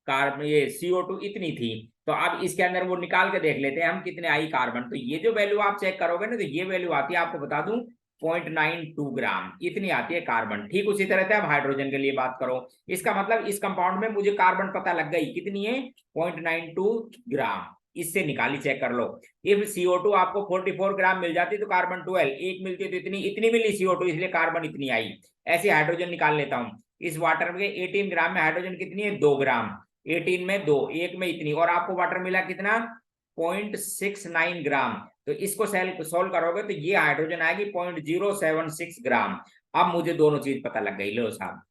कार्बन, ये CO2 इतनी थी। तो अब इसके अंदर वो निकाल के देख लेते हैं हम कितने आई कार्बन। तो ये जो वैल्यू आप चेक करोगे ना, तो ये वैल्यू आती है, आपको बता दूं 0.92 ग्राम, इतनी आती है कार्बन। ठीक उसी तरह से अब हाइड्रोजन के लिए बात करो, इसका मतलब इस कंपाउंड में मुझे कार्बन पता लग गई कितनी है 0.92 ग्राम, इससे निकाली, चेक कर लो। इफ CO2 आपको 44 ग्राम मिल जाती तो कार्बन 12, एक मिलती तो इतनी इतनी मिली CO2, इसलिए कार्बन इतनी आई। ऐसे हाइड्रोजन निकाल लेता हूं, इस वाटर में 18 ग्राम में हाइड्रोजन कितनी है 2 ग्राम, 18 में 2, एक में इतनी, और आपको वाटर मिला कितना 0.69 ग्राम। तो इसको सोल्व करोगे तो ये हाइड्रोजन आएगी 0.076 ग्राम। अब मुझे दोनों चीज पता लग गई, लो साहब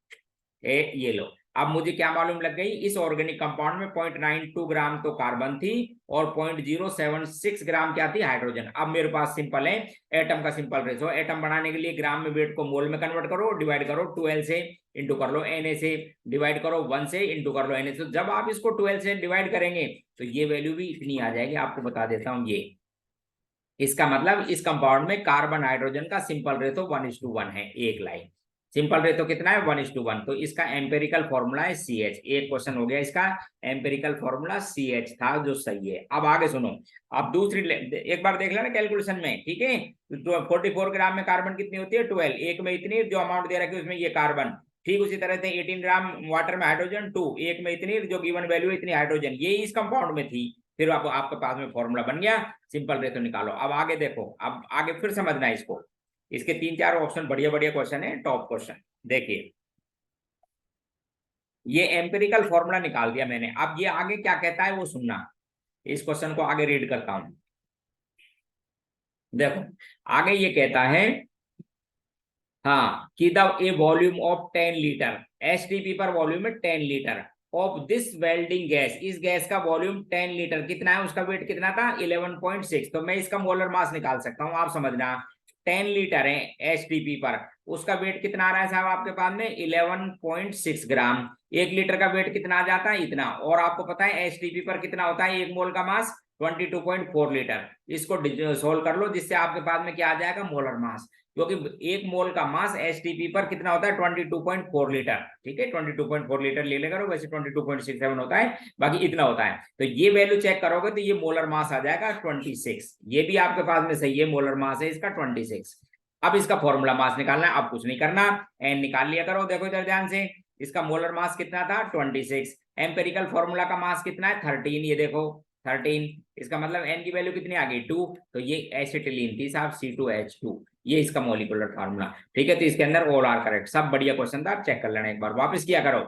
ये लो। अब मुझे क्या मालूम लग गई, इस ऑर्गेनिक कंपाउंड में 0.92 ग्राम तो कार्बन थी और 0.076 ग्राम क्या थी हाइड्रोजन। अब मेरे पास सिंपल है एटम का सिंपल रेशो, एटम बनाने के लिए ग्राम में वेट को मोल में कन्वर्ट करो, डिवाइड करो 12 से, इंटू कर लो Na से, डिवाइड करो 1 से, इंटू कर लो Na से। जब आप इसको 12 से डिवाइड करेंगे तो ये वैल्यू भी इतनी आ जाएगी, आपको बता देता हूं। ये इसका मतलब इस कंपाउंड में कार्बन हाइड्रोजन का सिंपल रेशो 1:1 है, एक लाइन। सिंपल रेट तो कितना है 1:1, तो इसका एम्पेरिकल फॉर्मूला है CH। एक क्वेश्चन हो गया इसका, एम्पेरिकल फॉर्मूला CH था जो सही है। अब आगे सुनो, अब दूसरी एक बार देख लेना कैलकुलेशन में, ठीक है। तो 44 ग्राम में कार्बन कितनी होती है 12, एक में इतनी जो अमाउंट दे रखी है उसमें ये कार्बन, ठीक उसी तरह से 18 ग्राम वाटर में हाइड्रोजन 2, एक में इतनी जो गिवन वैल्यू है इतनी हाइड्रोजन, ये इस कंपाउंड में थी। फिर आपके पास में फॉर्मूला बन गया, सिंपल रेट तो निकालो। अब आगे देखो, अब आगे फिर समझना है इसको, इसके 3-4 ऑप्शन बढ़िया बढ़िया क्वेश्चन है, टॉप क्वेश्चन। देखिए ये एम्पिरिकल फॉर्मूला निकाल दिया मैंने, अब ये आगे क्या कहता है वो सुनना। इस क्वेश्चन को आगे रीड करता हूं। देखो आगे ये कहता है, हाँ कि the A volume of 10 litre, STP पर वॉल्यूम है 10 litre of this welding gas, इस गैस का वॉल्यूम 10 लीटर कितना है, उसका वेट कितना था 11.6। तो मैं इसका मोलर मास निकाल सकता हूं, आप समझना 10 लीटर है एसटीपी पर, उसका वेट कितना आ रहा है साहब आपके पास में 11.6 ग्राम। एक लीटर का वेट कितना आ जाता है इतना, और आपको पता है एसटीपी पर कितना होता है एक मोल का मास 22.4 लीटर। इसको सोल्व कर लो जिससे आपके पास में क्या आ जाएगा मोलर मास, क्योंकि एक मोल का मास एसटीपी पर कितना होता है 22.4 लीटर, ठीक है 22.4 लीटर ले लेगा, वैसे 22.67 होता है, बाकी इतना होता है। तो ये वैल्यू चेक करोगे तो ये मोलर मास आ जाएगा 26, ये भी आपके पास में सही है, मोलर मास है इसका 26। अब इसका फॉर्मूला मास निकालना है, अब कुछ नहीं करना, एन निकाल लिया करो। देखो इधर ध्यान से, इसका मोलर मास कितना था 26, एम्पेरिकल फॉर्मूला का मास कितना है 13, ये देखो 13, इसका मतलब एन की वैल्यू कितनी आ गई 2, तो ये एसिटिलीन थी साहब C2H2, ये इसका मॉलिक्यूलर फार्मूला, ठीक है। तो इसके अंदर ऑल आर करेक्ट, सब बढ़िया क्वेश्चन था, चेक कर लेना एक बार, वापस किया करो।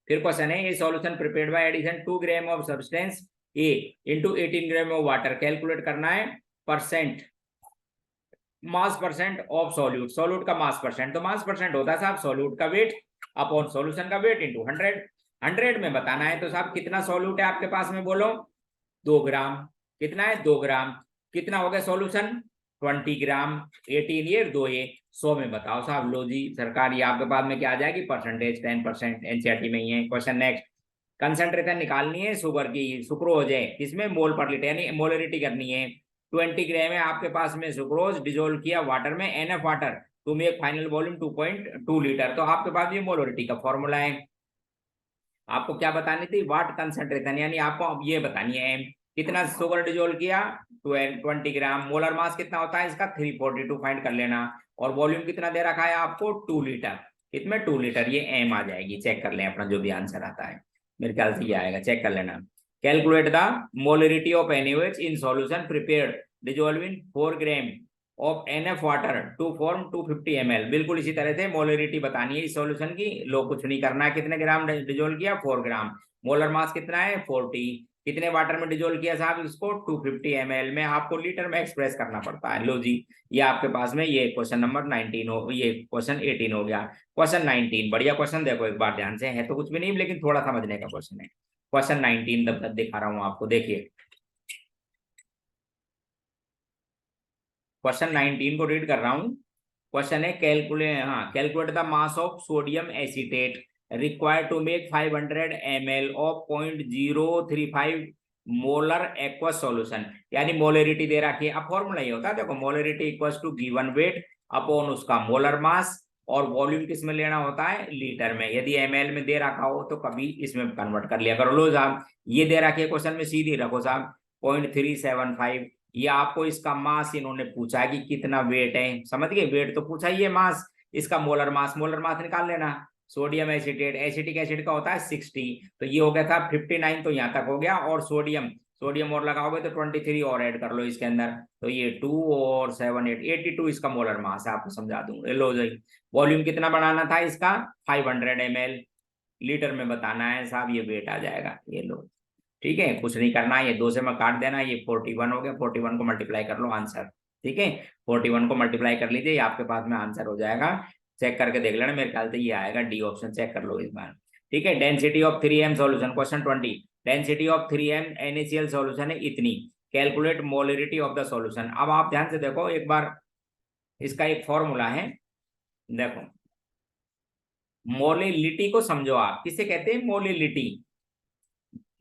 फिर क्वेश्चन है, ये solution prepared by addition 2 gram of substance A into 18 gram of water, calculate करना है percent, mass percent of solute, solute का मास परसेंट, तो मास परसेंट होता है साहब सॉल्यूट का वेट अपॉन सॉल्यूशन का वेट इनटू 100, 100 में बताना है। तो साहब कितना सॉल्यूट है आपके पास में बोलो 2 ग्राम, कितना है 2 ग्राम, कितना हो गया सॉल्यूशन 20 ग्राम, 18 ये 2 ये 100 में बताओ साहब। लो जी सरकार, ये आपके पास में क्या आ जाएगी परसेंटेज 10%, एनसीईआरटी में ही है। क्वेश्चन नेक्स्ट, कंसंट्रेशन निकालनी है शुगर की, सुक्रोज है किसमें मोल पर लीटर, यानी मोलरिटी करनी है। 20 ग्राम है आपके पास में सुक्रोज, डिजोल्व किया वाटर में NF water to make final volume 2.2 litre. तो आपके पास ये मोलरिटी का फॉर्मूला है। आपको क्या बतानी थी वाट कंसंट्रेशन, यानी आपको अब ये बतानी है कितना शुगर डिजोल्व किया 20 ग्राम, मोलर मास कितना होता है इसका 342 फाइंड कर लेना, और वॉल्यूम कितना दे रखा है आपको 2 लीटर, कितने 2 लीटर, ये एम आ जाएगी। चेक कर लें अपना जो भी आंसर आता है, मेरे ख्याल से ये आएगा, चेक कर लेना। Calculate the molarity of NaOH in solution prepared dissolve in 4 gram of NF water to form 250 ml। बिल्कुल इसी तरह से मोलरिटी बतानी है इस सॉल्यूशन की, लो कुछ नहीं करना है, कितने ग्राम डिजोल्व किया 4 ग्राम, मोलर मास कितना है 40, कितने वाटर में डिजोल्व किया साहब इसको 250 ml में, आपको लीटर में एक्सप्रेस करना पड़ता है। लो जी ये आपके पास में ये क्वेश्चन नंबर 19 हो, ये क्वेश्चन 18 हो गया। क्वेश्चन 19 बढ़िया क्वेश्चन, देखो एक बार ध्यान से, है तो कुछ भी नहीं लेकिन थोड़ा समझने का क्वेश्चन है। क्वेश्चन 19 तब तक दिखा रहा हूं आपको, देखिए क्वेश्चन 19 को रीड कर रहा हूं। क्वेश्चन है calculate the mass of sodium acetate required to make 500 ml of 0.035 molar aqueous solution, यानी मोलरिटी दे रखी है। अब फॉर्मूला ये होता है देखो, molarity equals to given weight upon उसका मोलर मास, और वॉल्यूम किस में लेना होता है लीटर में, यदि ml में दे रखा हो तो कभी इसमें कन्वर्ट कर लिया करो। लो साहब ये दे रखी है क्वेश्चन में, सीधी रखो साहब 0.375, ये आपको इसका मास इन्होंने पूछा है कि कितना वेट है, समझ गए, वेट तो पूछा ही है, मास इसका मोलर मास निकाल लेना। सोडियम एसिटेट, एसिटिक एसिड का होता है 60, तो ये हो गया था 59, तो यहाँ तक हो गया, और सोडियम और लगाओगे तो 23 और ऐड कर लो इसके अंदर, तो ये 2 और 7 8 82 इसका मोलर मास है, आपको समझा दूंगा। लो जी वॉल्यूम कितना बनाना था इसका 500 ml, लीटर में बताना है साहब, ये वेट आ जाएगा, ये लो ठीक है, कुछ नहीं करना है, ये 2 से मैं काट देना, ये 41 हो गया, 41 को मल्टीप्लाई कर लो आंसर, ठीक है 41 को मल्टीप्लाई कर लीजिए, आपके पास में आंसर हो जाएगा। चेक करके देख लेना, मेरे ख्याल से ये आएगा डी ऑप्शन, चेक कर लो इस बार, ठीक है। Density of 3m solution, question 20, density of 3m NaCl solution है इतनी, calculate molarity of the solution. अब आप ध्यान से देखो एक बार, इसका एक फॉर्मूला है, देखो मोलिलिटी को समझो आप, किसे कहते हैं मोलिलिटी,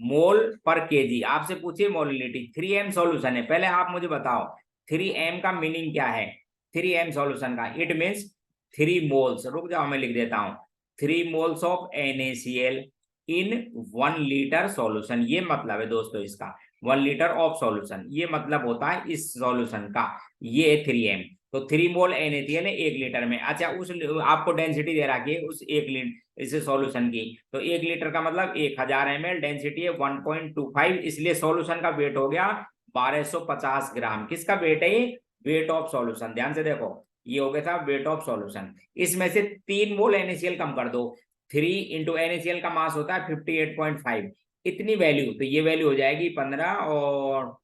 मोल पर केजी, आपसे पूछिए मोलिलिटी, 3m सॉल्यूशन है, पहले आप मुझे बताओ 3m का मीनिंग क्या है, 3m सॉल्यूशन का, इट मींस 3 मोल्स, रुक जाओ मैं लिख देता हूं, 3 moles of NaCl in 1 litre solution. ये मतलब है दोस्तों इसका 1 लीटर ऑफ सॉल्यूशन, ये मतलब होता है इस सॉल्यूशन का, ये 3m। तो 3 मोल NaCl है 1 लीटर में। अच्छा, उस आपको डेंसिटी दे रखी है उस 1 लीटर इस सॉल्यूशन की, तो 1 लीटर का मतलब 1000 ml, डेंसिटी है 1.25, इसलिए सॉल्यूशन का वेट हो गया 1250 ग्राम। किसका वेट है ये? Weight of solution. ध्यान से देखो, ये हो गया था वेट ऑफ सॉल्यूशन। इसमें से 3 मोल NaCl कम कर दो, 3 इंटू NaCl का मास होता है 58.5, इतनी वैल्यू, तो ये वैल्यू हो जाएगी 15 और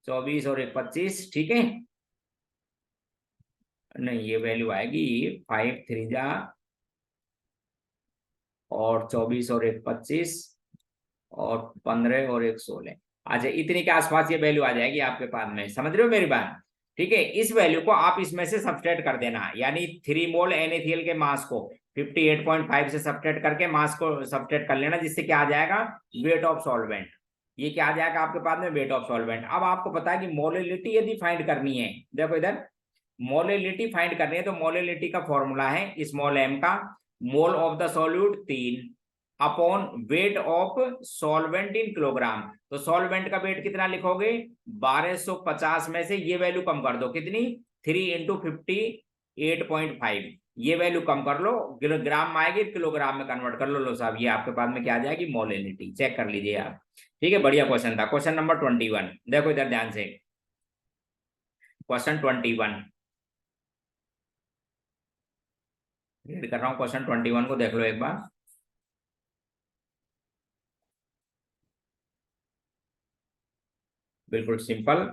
24 और 1 25, ठीक है। नहीं, ये वैल्यू आएगी 5 3 जा और 24 और 1 25 और 15 और 1 16। अच्छा, इतने के आसपास ये वैल्यू आ जाएगी आपके पास में, समझ रहे हो मेरी बात? ठीक है, इस वैल्यू को आप इसमें से सब्सट्रैक्ट कर देना, यानी 3 मोल NaCl के मास को 58.5 से सब्सट्रैक्ट करके मास को सब्सट्रैक्ट कर लेना, जिससे क्या आ जाएगा? Weight of solvent. ये क्या आ जाएगा आपके पास में? Weight of solvent. अब आपको पता है कि मोलिलिटी यदि फाइंड करनी है, देखो इधर, मोलिलिटी फाइंड करनी है तो मोलिलिटी का फॉर्मूला है स्मॉल m का, mole of the solute 3 upon weight of solvent in kilogram. तो सॉल्वेंट का वेट कितना लिखोगे? 1250 में से ये वैल्यू कम कर दो, कितनी? 3 इंटू 58.5, ये वैल्यू कम कर लो, किलोग्राम में आएगी, किलोग्राम में कन्वर्ट कर लो साहब, ये आपके पास में क्या आ जाएगी? मोलिलिटी। चेक कर लीजिए आप, ठीक है। बढ़िया क्वेश्चन था। क्वेश्चन नंबर 21, देखो इधर ध्यान से, क्वेश्चन 21 रीड कर रहा हूं, क्वेश्चन 21 को देख लो एक बार। बिल्कुल simple.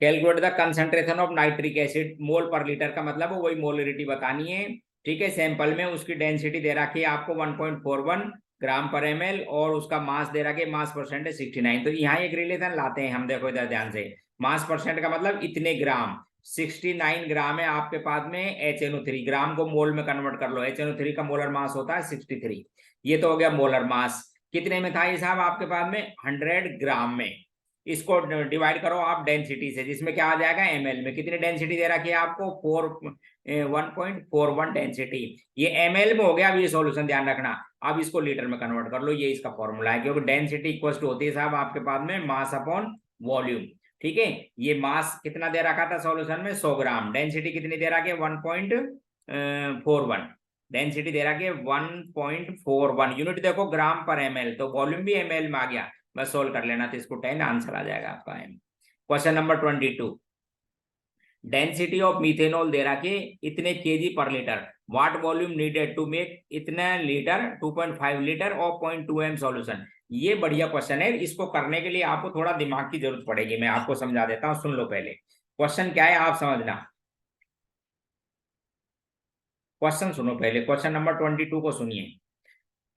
Calculate the concentration of nitric acid mole per litre, का मतलब है वही मोलरिटी बतानी है, ठीक है। सैंपल में उसकी डेंसिटी दे रखी है आपको 1.41 ग्राम पर ml और उसका मास दे रखा है, मास परसेंट है 69। तो यहाँ एक रिलेशन लाते हैं हम, देखो इधर ध्यान से, मास परसेंट का मतलब इतने ग्राम, 69 ग्राम है आपके पास में HNO3, ग्राम को मोल में कन्वर्ट कर लो, HNO3 का मोलर मास होता है 63, ये तो हो गया मोलर मास। कितने में था ये साहब आपके पास में? 100 ग्राम में। इसको डिवाइड करो आप डेंसिटी से, जिसमें क्या आ जाएगा? ml में। कितनी डेंसिटी दे रखी है आपको? 1.41 डेंसिटी, ये ml में हो गया। अब ये सॉल्यूशन ध्यान रखना, अब इसको लीटर में कन्वर्ट कर लो, ये इसका फॉर्मूला है, क्योंकि डेंसिटी इक्वल टू होती है साहब आपके पास में मास अपॉन वॉल्यूम, ठीक है। ये मास कितना दे रखा था सॉल्यूशन में? 100 ग्राम। डेंसिटी कितनी दे रखी है? 1.41, डेंसिटी दे रखी है 1.41। यूनिट देखो ग्राम पर ml, तो वॉल्यूम भी ml में आ गया, बस सोल्व कर लेना, तो इसको 10 आंसर आ जाएगा आपका M. Question number 22, density of methanol दे रखी इतने KG per litre, what volume needed to make इतना लीटर 2.5 लीटर और 0.2 m सॉल्यूशन। ये बढ़िया क्वेश्चन है, इसको करने के लिए आपको थोड़ा दिमाग की जरूरत पड़ेगी, मैं आपको समझा देता हूं, सुन लो पहले। क्वेश्चन क्या है आप समझना, क्वेश्चन सुनो पहले, क्वेश्चन नंबर 22 को सुनिए।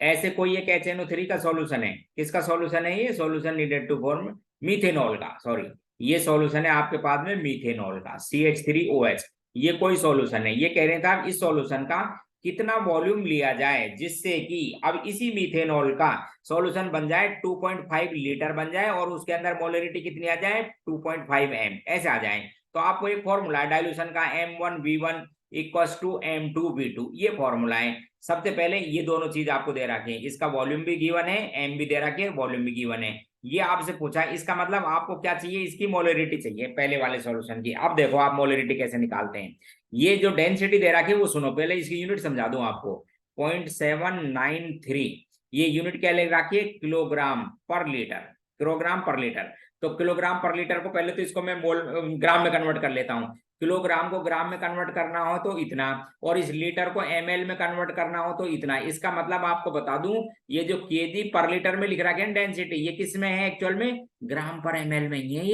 ऐसे कोई एक HNO3 का सॉल्यूशन है, किसका सॉल्यूशन है ये? Solution needed to form methanol का, सॉरी, ये सॉल्यूशन है आपके पास में मीथेनॉल का, CH3OH, ये कोई सॉल्यूशन है। ये कह रहे थे आप इस सॉल्यूशन का कितना वॉल्यूम लिया जाए जिससे कि अब इसी मीथेनॉल का सॉल्यूशन बन जाए 2.5 लीटर बन जाए और उसके अंदर मोलरिटी कितनी आ जाए? 2.5 m, ऐसे आ जाए। तो आपको एक फॉर्मूला है डाइल्यूशन का, M1V1 इक्वल्स टू M2V2, ये फॉर्मूला है। सबसे पहले ये दोनों चीज आपको दे रखी है, इसका वॉल्यूम भी गिवन है, एम भी दे रखी है, वॉल्यूम भी गिवन है। ये आपसे पूछा है, इसका मतलब आपको क्या चाहिए? इसकी मोलरिटी चाहिए पहले वाले सॉल्यूशन की। अब देखो आप मोलरिटी कैसे निकालते हैं। ये जो डेंसिटी दे रखी है वो सुनो, पहले इसकी यूनिट समझा दूं आपको, 0.793, ये यूनिट क्या ले रखी है? किलोग्राम पर लीटर, किलोग्राम पर लीटर। तो किलोग्राम पर लीटर को पहले तो इसको मैं मोल ग्राम में कन्वर्ट कर लेता हूं, किलोग्राम को ग्राम में कन्वर्ट करना हो तो इतना, और इस लीटर को ml में कन्वर्ट करना हो तो इतना। इसका मतलब आपको बता दूं, ये जो केजी पर लीटर में लिख रखा है डेंसिटी, ये किस में है एक्चुअल में? ग्राम पर ml में ही है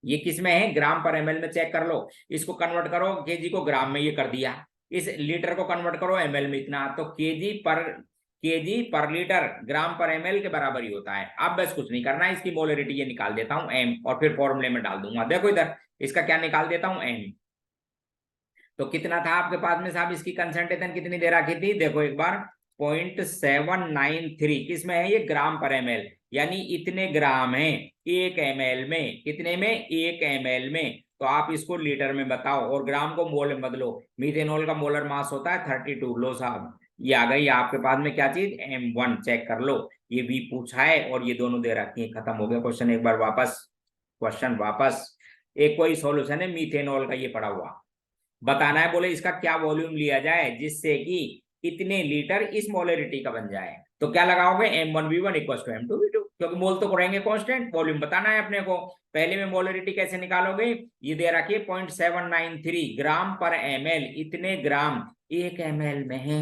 ये किस में है? ग्राम पर ml में। चेक कर लो, इसको कन्वर्ट करो केजी को ग्राम में, ये कर दिया। इस लीटर को कन्वर्ट करो ml में, इतना। तो केजी पर लीटर ग्राम पर ml के बराबर ही होता है। अब बस कुछ नहीं करना है, इसकी मोलरिटी ये निकाल देता हूं m, और फिर फॉर्मूले में डाल दूंगा। देखो इधर, इसका क्या निकाल देता हूं? m। तो कितना था आपके पास में साहब? इसकी कंसंट्रेशन कितनी दे रखी थी? देखो एक बार, 0.793, किस में है ये? ग्राम पर ml, यानी इतने ग्राम है 1 ml में। कितने में? 1 ml में। तो आप इसको लीटर में बताओ और ग्राम को मोल में बदलो। मीथेनॉल का मोलर मास होता है 32। लो साहब ये आ गई आपके पास में क्या चीज, M1। चेक कर लो, ये V पूछा है और ये दोनों दे रखी है। खत्म हो गया क्वेश्चन। एक बार वापस क्वेश्चन वापस, एक कोई सॉल्यूशन है मीथेनॉल का ये पड़ा हुआ, बताना है बोले इसका क्या वॉल्यूम लिया जाए जिससे कि इतने लीटर इस मोलरिटी का बन जाए। तो क्या लगाओगे, M1V1 इक्वल टू M2V2, क्योंकि मोल तो रहेंगे कांस्टेंट, वॉल्यूम बताना है अपने को। पहले में मोलरिटी कैसे निकालोगे, ये दे रखी है 0.793 ग्राम पर ml, इतने ग्राम 1 ml में है,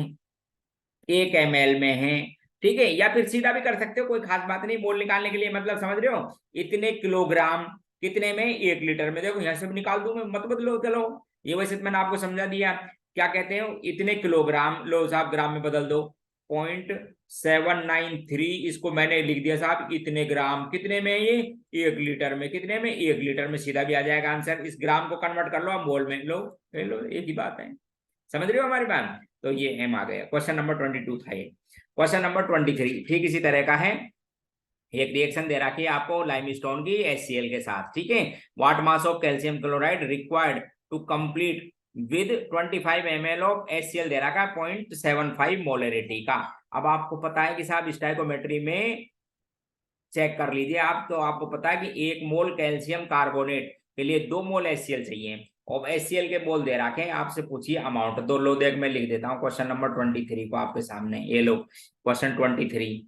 1 ml में है। ठीक है, या फिर सीधा भी कर सकते हो, कोई खास बात नहीं मोल निकालने के लिए, मतलब समझ रहे हो, इतने किलोग्राम कितने में, 1 लीटर में। देखो यहाँ से भी निकाल दूं मैं, मत बदलो, चलो ये वैसे तो मैंने आपको समझा दिया। क्या कहते हैं, इतने किलोग्राम, लो साहब ग्राम में बदल दो, 0.793, इसको मैंने लिख दिया साहब इतने ग्राम, कितने में ये, 1 लीटर में, कितने में, 1 लीटर में, सीधा भी आ जाएगा आंसर। इस ग्राम को कन्वर्ट कर लो आप मोल में, लो लो, एक ही बात है। समझ रहे हो हमारी बात, तो ये M आ गया। क्वेश्चन नंबर 22 था ये। क्वेश्चन नंबर 23 ठीक इसी तरह का है। एक रिएक्शन दे रखी है आपको लाइमस्टोन की HCl के साथ, ठीक है। What mass of calcium chloride required to complete with 25 ml of HCl दे रखा है 0.75 मोलरिटी का। अब आपको पता है कि साहब स्टोइकोमेट्री में चेक कर लीजिए आप, तो आपको पता है कि 1 मोल कैल्शियम कार्बोनेट के लिए 2 मोल HCl चाहिए, और HCl के मोल दे रखे हैं। आपसे पूछिए अमाउंट, तो लो देख मैं लिख देता हूँ क्वेश्चन नंबर 23 को आपके सामने, ये लो क्वेश्चन 23।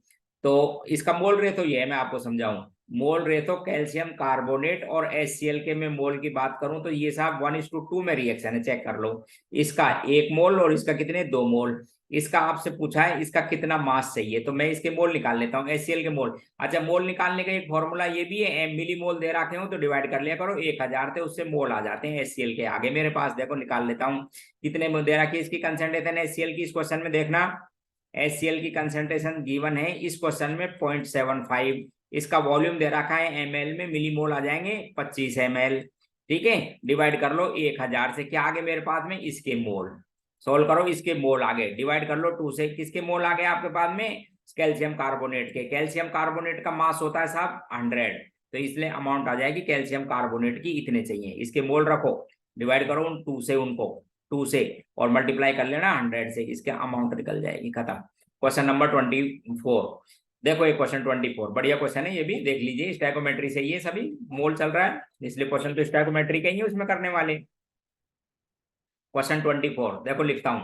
तो इसका मोल रेतो ये है, मैं आपको समझाऊं। मोल रेतो कैल्शियम कार्बोनेट और HCl के में मोल की बात करूं तो ये साहब 1:2 में रिएक्शन है, चेक कर लो। इसका 1 मोल और इसका कितने, 2 मोल। इसका आपसे पूछा है इसका कितना मास चाहिए, तो मैं इसके मोल निकाल लेता हूँ, HCl के मोल। अच्छा, मोल निकालने का एक फॉर्मूला ये भी है, मिली मोल दे रखे हो तो डिवाइड कर लिया करो 1000 थे, उससे मोल आ जाते हैं HCl के आगे। मेरे पास देखो निकाल लेता हूँ कितने मोल दे रखी है इसकी कंसेंट्रेशन HCl की, इस क्वेश्चन में देखना। HCl की कंसेंट्रेशन गिवन है इस क्वेश्चन में 0.75, इसका वॉल्यूम दे रखा है ml में, मिली मोल आ जाएंगे 25 ml। ठीक है, डिवाइड कर लो 1000 से, क्या आगे मेरे पास में, इसके मोल। सोल्व करो, इसके मोल आगे, डिवाइड कर लो 2 से, किसके मोल आ गए आपके पास में, कैल्शियम कार्बोनेट के। कैल्शियम कार्बोनेट का मास होता है साहब 100, तो इसलिए अमाउंट आ जाएगी कैल्शियम कार्बोनेट की इतने चाहिए। इसके मोल रखो, डिवाइड करो उन 2 से, उनको 2 से और मल्टीप्लाई कर लेना 100 से, इसके अमाउंट निकल जाएगी, खत्म। क्वेश्चन नंबर 24 देखो, ये क्वेश्चन 24 बढ़िया क्वेश्चन है, ये भी देख लीजिए, स्टोइकोमेट्री से ये सभी मोल चल रहा है, इसलिए क्वेश्चन तो स्टोइकोमेट्री का ही है उसमें करने वाले। क्वेश्चन 24 देखो लिखता हूं,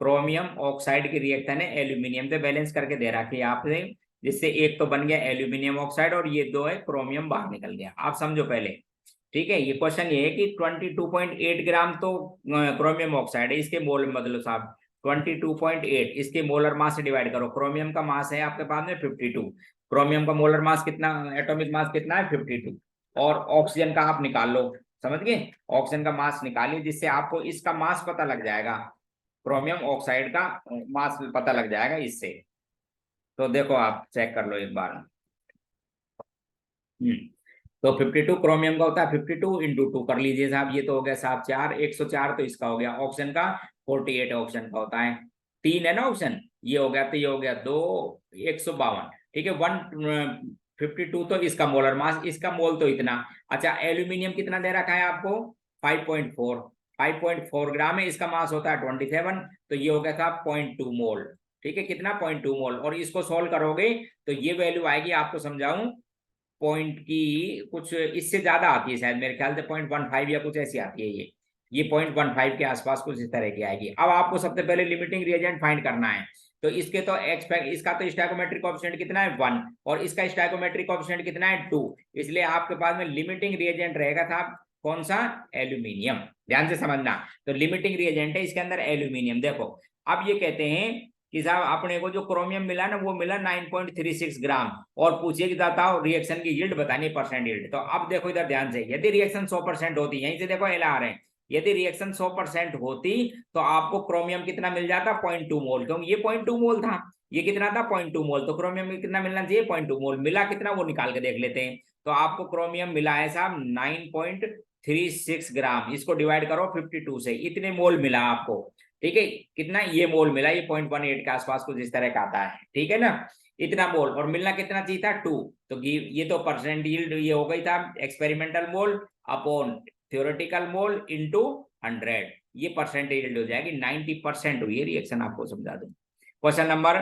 क्रोमियम ऑक्साइड की रिएक्शन है एल्यूमिनियम से बैलेंस करके दे रखी है आपने, जिससे एक तो बन गया एल्यूमिनियम ऑक्साइड और ये 2 है क्रोमियम बाहर निकल गया। आप समझो पहले, ठीक है। ये क्वेश्चन ये है कि 22.8 ग्राम तो क्रोमियम ऑक्साइड है, इसके मोल में बदलो साहब 22.8, इसके मोलर मास से डिवाइड करो। क्रोमियम का मास है आपके पास में 52, क्रोमियम का मोलर मास कितना, एटॉमिक मास कितना है 52, और ऑक्सीजन का आप निकाल लो, समझ गए, ऑक्सीजन का मास निकालिए, जिससे आपको इसका मास पता लग जाएगा, क्रोमियम ऑक्साइड का मास पता लग जाएगा इससे। तो देखो आप चेक कर लो एक बार। तो 52 क्रोमियम का होता है, 52 इंटू 2 कर लीजिए साहब, ये तो हो गया साहब 4, 104, तो इसका हो गया ऑप्शन का 48 ऑप्शन का होता है, 3 है ना ऑप्शन, ये हो गया, तो ये हो गया 2, 152। ठीक है, 152 तो इसका मोलर मास, इसका मोल तो इतना। अच्छा, एल्यूमिनियम कितना दे रखा है आपको, 5.4, 5.4 ग्राम है, इसका मास होता है 27, तो ये हो गया था 0.2 मोल। ठीक है, कितना, 0.2 मोल, और इसको सोल्व करोगे तो ये वैल्यू आएगी, आपको समझाऊं, पॉइंट की कुछ इससे ज्यादा आती है शायद, मेरे ख्याल से 0.15 या कुछ ऐसी आती है ये 0.15 के आसपास कुछ इस तरह की आएगी। अब आपको सबसे पहले लिमिटिंग रिएजेंट फाइंड करना है, तो इसके तो इसका तो स्टोइकोमेट्रिक कोएफिशिएंट कितना है 1, और इसका स्टोइकोमेट्रिक कोएफिशिएंट कितना है 2, इसलिए आपके पास में लिमिटिंग रिएजेंट रहेगा था कौन सा, एल्यूमिनियम। ध्यान से समझना, तो लिमिटिंग रिएजेंट है इसके अंदर एल्यूमिनियम। देखो अब ये कहते हैं कि साहब अपने को जो क्रोमियम मिला ना वो मिला 9.36 ग्राम, और पूछिए कि बताओ रिएक्शन की यील्ड बतानी, परसेंट यील्ड। तो अब देखो इधर ध्यान से, यदि रिएक्शन 100% होती, यहीं से देखो LR है, यदि रिएक्शन 100% होती तो आपको क्रोमियम कितना मिल जाता, 0.2 मोल, क्योंकि ये 0.2 मोल था, ये कितना था 0.2 मोल, तो क्रोमियम में कितना मिलना चाहिए 0.2 मोल, मिला कितना वो निकाल के देख लेते हैं। तो आपको क्रोमियम मिला है साहब 9.36 ग्राम, इसको डिवाइड करो 52 से, इतने मोल मिला आपको। ठीक है, कितना ये मोल मिला, ये 0.18 के आसपास कुछ इस तरह का आता है, ठीक है ना, इतना मोल, और मिलना कितना चाहिए था 2, तो ये तो परसेंट यील्ड ये हो गई था experimental mole upon theoretical mole into 100, ये परसेंटेज हो जाएगी, 90% हुई है रिएक्शन, आपको समझा दूं। क्वेश्चन नंबर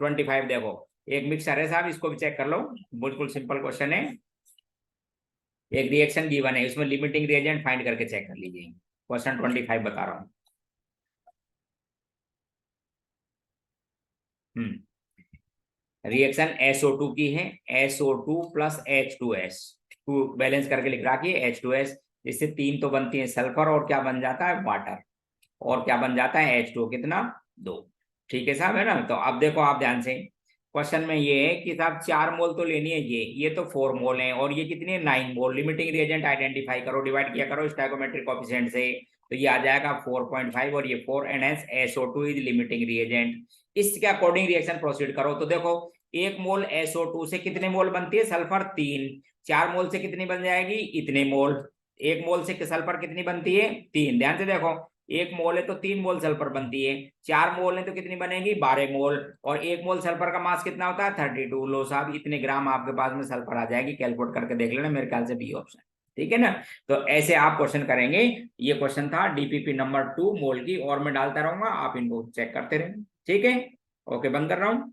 25 देखो, एक मिक्सर है साहब, इसको भी चेक कर लो, बिल्कुल सिंपल क्वेश्चन है। एक रिएक्शन गिवन है, उसमें लिमिटिंग रिएजेंट फाइंड करके चेक कर लीजिए। क्वेश्चन 25 बता रहा हूँ। रिएक्शन SO2 की है, SO2 plus H2S, to balance करके लिख रहा है H2S, जिससे 3 तो बनती है सल्फर, और क्या बन जाता है वाटर, और क्या बन जाता है H2O, कितना 2। ठीक है साहब, है ना। तो अब देखो आप ध्यान से, क्वेश्चन में ये है कि साहब 4 मोल तो लेनी है, ये तो 4 मोल है, और ये कितनी है 9 मोल। लिमिटिंग रिएजेंट आइडेंटिफाई करो, डिवाइड किया करो स्टोइकोमेट्रिक कोएफिशिएंट से, तो ये आ जाएगा 4.5 और ये 4, and hence SO2 is limiting reagent. इसके अकॉर्डिंग रिएक्शन प्रोसीड करो। तो देखो 1 मोल SO2 से कितने मोल बनती है सल्फर 3, 4 मोल से कितनी बन जाएगी इतने मोल, 1 मोल से सल्फर कितनी बनती है 3। ध्यान से देखो, 1 मोल है तो 3 मोल सल्फर बनती है, 4 मोल है तो कितनी बनेगी 12 मोल, और 1 मोल सल्फर का मास कितना होता है 32। लो साहब, इतने ग्राम आपके पास में सल्फर आ जाएगी, कैलकुलेट करके देख लेना, मेरे ख्याल से बी ऑप्शन। ठीक है ना। तो ऐसे आप क्वेश्चन करेंगे। ये क्वेश्चन था DPP नंबर 2 मोल की, और मैं डालता रहूंगा, आप इनको चेक करते रहेंगे। ठीक है, ओके, बंद कर रहा हूं।